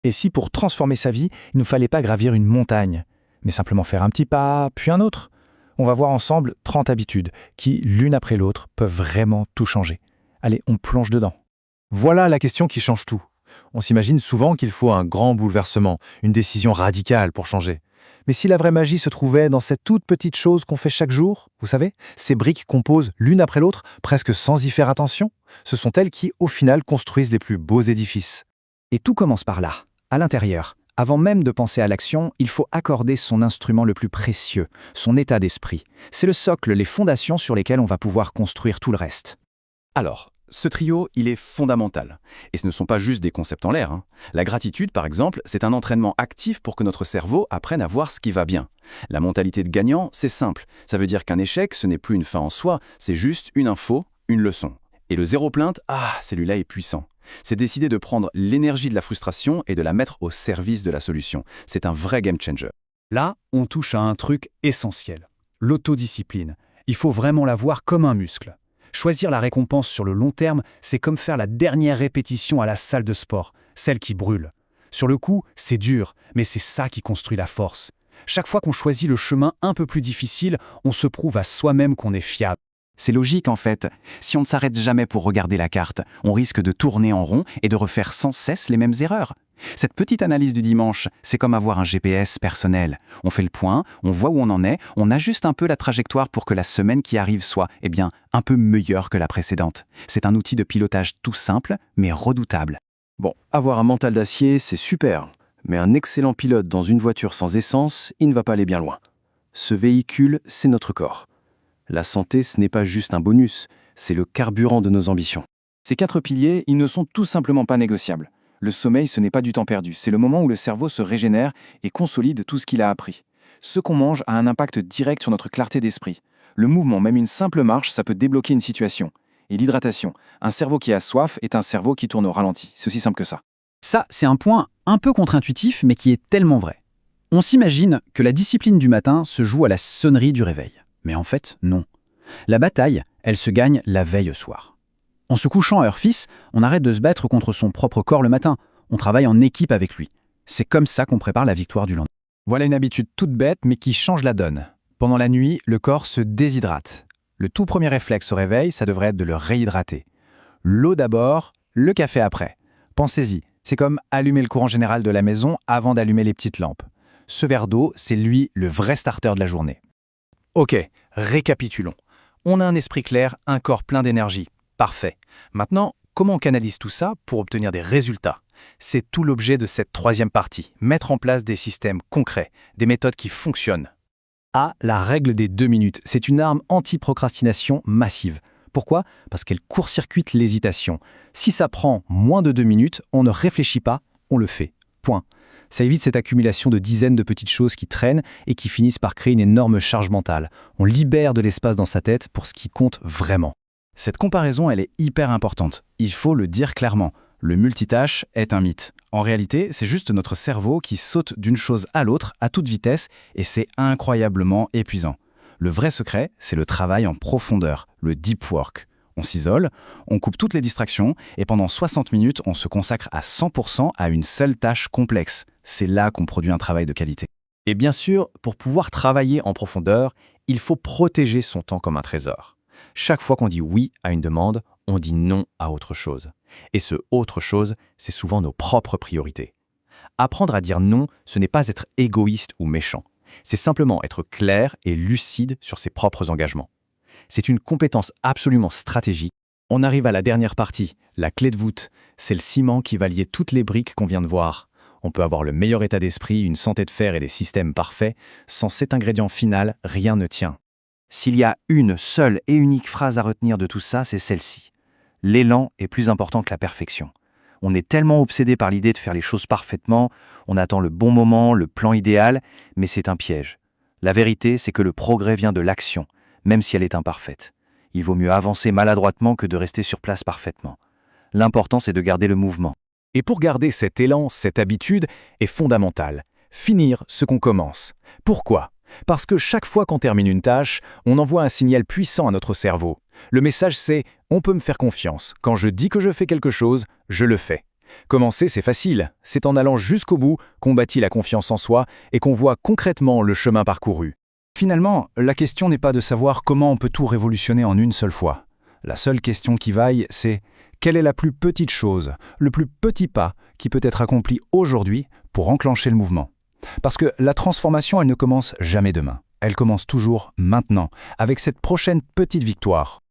Et si pour transformer sa vie, il ne fallait pas gravir une montagne, mais simplement faire un petit pas, puis un autre? On va voir ensemble 30 habitudes qui, l'une après l'autre, peuvent vraiment tout changer. Allez, on plonge dedans. Voilà la question qui change tout. On s'imagine souvent qu'il faut un grand bouleversement, une décision radicale pour changer. Mais si la vraie magie se trouvait dans cette toute petite chose qu'on fait chaque jour, vous savez, ces briques qu'on pose l'une après l'autre, presque sans y faire attention, ce sont elles qui, au final, construisent les plus beaux édifices. Et tout commence par là, à l'intérieur. Avant même de penser à l'action, il faut accorder son instrument le plus précieux, son état d'esprit. C'est le socle, les fondations sur lesquelles on va pouvoir construire tout le reste. Alors, ce trio, il est fondamental. Et ce ne sont pas juste des concepts en l'air. La gratitude, par exemple, c'est un entraînement actif pour que notre cerveau apprenne à voir ce qui va bien. La mentalité de gagnant, c'est simple. Ça veut dire qu'un échec, ce n'est plus une fin en soi, c'est juste une info, une leçon. Et le zéro plainte, celui-là est puissant. C'est décider de prendre l'énergie de la frustration et de la mettre au service de la solution. C'est un vrai game changer. Là, on touche à un truc essentiel, l'autodiscipline. Il faut vraiment la voir comme un muscle. Choisir la récompense sur le long terme, c'est comme faire la dernière répétition à la salle de sport, celle qui brûle. Sur le coup, c'est dur, mais c'est ça qui construit la force. Chaque fois qu'on choisit le chemin un peu plus difficile, on se prouve à soi-même qu'on est fiable. C'est logique en fait. Si on ne s'arrête jamais pour regarder la carte, on risque de tourner en rond et de refaire sans cesse les mêmes erreurs. Cette petite analyse du dimanche, c'est comme avoir un GPS personnel. On fait le point, on voit où on en est, on ajuste un peu la trajectoire pour que la semaine qui arrive soit, un peu meilleure que la précédente. C'est un outil de pilotage tout simple, mais redoutable. Bon, avoir un mental d'acier, c'est super. Mais un excellent pilote dans une voiture sans essence, il ne va pas aller bien loin. Ce véhicule, c'est notre corps. La santé, ce n'est pas juste un bonus, c'est le carburant de nos ambitions. Ces 4 piliers, ils ne sont tout simplement pas négociables. Le sommeil, ce n'est pas du temps perdu. C'est le moment où le cerveau se régénère et consolide tout ce qu'il a appris. Ce qu'on mange a un impact direct sur notre clarté d'esprit. Le mouvement, même une simple marche, ça peut débloquer une situation. Et l'hydratation. Un cerveau qui a soif est un cerveau qui tourne au ralenti. C'est aussi simple que ça. Ça, c'est un point un peu contre-intuitif, mais qui est tellement vrai. On s'imagine que la discipline du matin se joue à la sonnerie du réveil. Mais en fait, non. La bataille, elle se gagne la veille au soir. En se couchant à heure fixe, on arrête de se battre contre son propre corps le matin. On travaille en équipe avec lui. C'est comme ça qu'on prépare la victoire du lendemain. Voilà une habitude toute bête, mais qui change la donne. Pendant la nuit, le corps se déshydrate. Le tout premier réflexe au réveil, ça devrait être de le réhydrater. L'eau d'abord, le café après. Pensez-y, c'est comme allumer le courant général de la maison avant d'allumer les petites lampes. Ce verre d'eau, c'est lui le vrai starter de la journée. Ok, récapitulons. On a un esprit clair, un corps plein d'énergie. Parfait. Maintenant, comment on canalise tout ça pour obtenir des résultats? C'est tout l'objet de cette troisième partie. Mettre en place des systèmes concrets, des méthodes qui fonctionnent. La règle des 2 minutes. C'est une arme anti-procrastination massive. Pourquoi? Parce qu'elle court-circuite l'hésitation. Si ça prend moins de 2 minutes, on ne réfléchit pas, on le fait. Point. Ça évite cette accumulation de dizaines de petites choses qui traînent et qui finissent par créer une énorme charge mentale. On libère de l'espace dans sa tête pour ce qui compte vraiment. Cette comparaison, elle est hyper importante. Il faut le dire clairement. Le multitâche est un mythe. En réalité, c'est juste notre cerveau qui saute d'une chose à l'autre à toute vitesse et c'est incroyablement épuisant. Le vrai secret, c'est le travail en profondeur, le deep work. On s'isole, on coupe toutes les distractions et pendant 60 minutes, on se consacre à 100% à une seule tâche complexe. C'est là qu'on produit un travail de qualité. Et bien sûr, pour pouvoir travailler en profondeur, il faut protéger son temps comme un trésor. Chaque fois qu'on dit oui à une demande, on dit non à autre chose. Et ce autre chose, c'est souvent nos propres priorités. Apprendre à dire non, ce n'est pas être égoïste ou méchant. C'est simplement être clair et lucide sur ses propres engagements. C'est une compétence absolument stratégique. On arrive à la dernière partie, la clé de voûte. C'est le ciment qui va lier toutes les briques qu'on vient de voir. On peut avoir le meilleur état d'esprit, une santé de fer et des systèmes parfaits. Sans cet ingrédient final, rien ne tient. S'il y a une seule et unique phrase à retenir de tout ça, c'est celle-ci. L'élan est plus important que la perfection. On est tellement obsédé par l'idée de faire les choses parfaitement, on attend le bon moment, le plan idéal, mais c'est un piège. La vérité, c'est que le progrès vient de l'action, même si elle est imparfaite. Il vaut mieux avancer maladroitement que de rester sur place parfaitement. L'important, c'est de garder le mouvement. Et pour garder cet élan, cette habitude est fondamentale. Finir ce qu'on commence. Pourquoi? Parce que chaque fois qu'on termine une tâche, on envoie un signal puissant à notre cerveau. Le message c'est « on peut me faire confiance. Quand je dis que je fais quelque chose, je le fais ». Commencer, c'est facile. C'est en allant jusqu'au bout qu'on bâtit la confiance en soi et qu'on voit concrètement le chemin parcouru. Finalement, la question n'est pas de savoir comment on peut tout révolutionner en une seule fois. La seule question qui vaille, c'est quelle est la plus petite chose, le plus petit pas qui peut être accompli aujourd'hui pour enclencher le mouvement. Parce que la transformation, elle ne commence jamais demain. Elle commence toujours maintenant, avec cette prochaine petite victoire.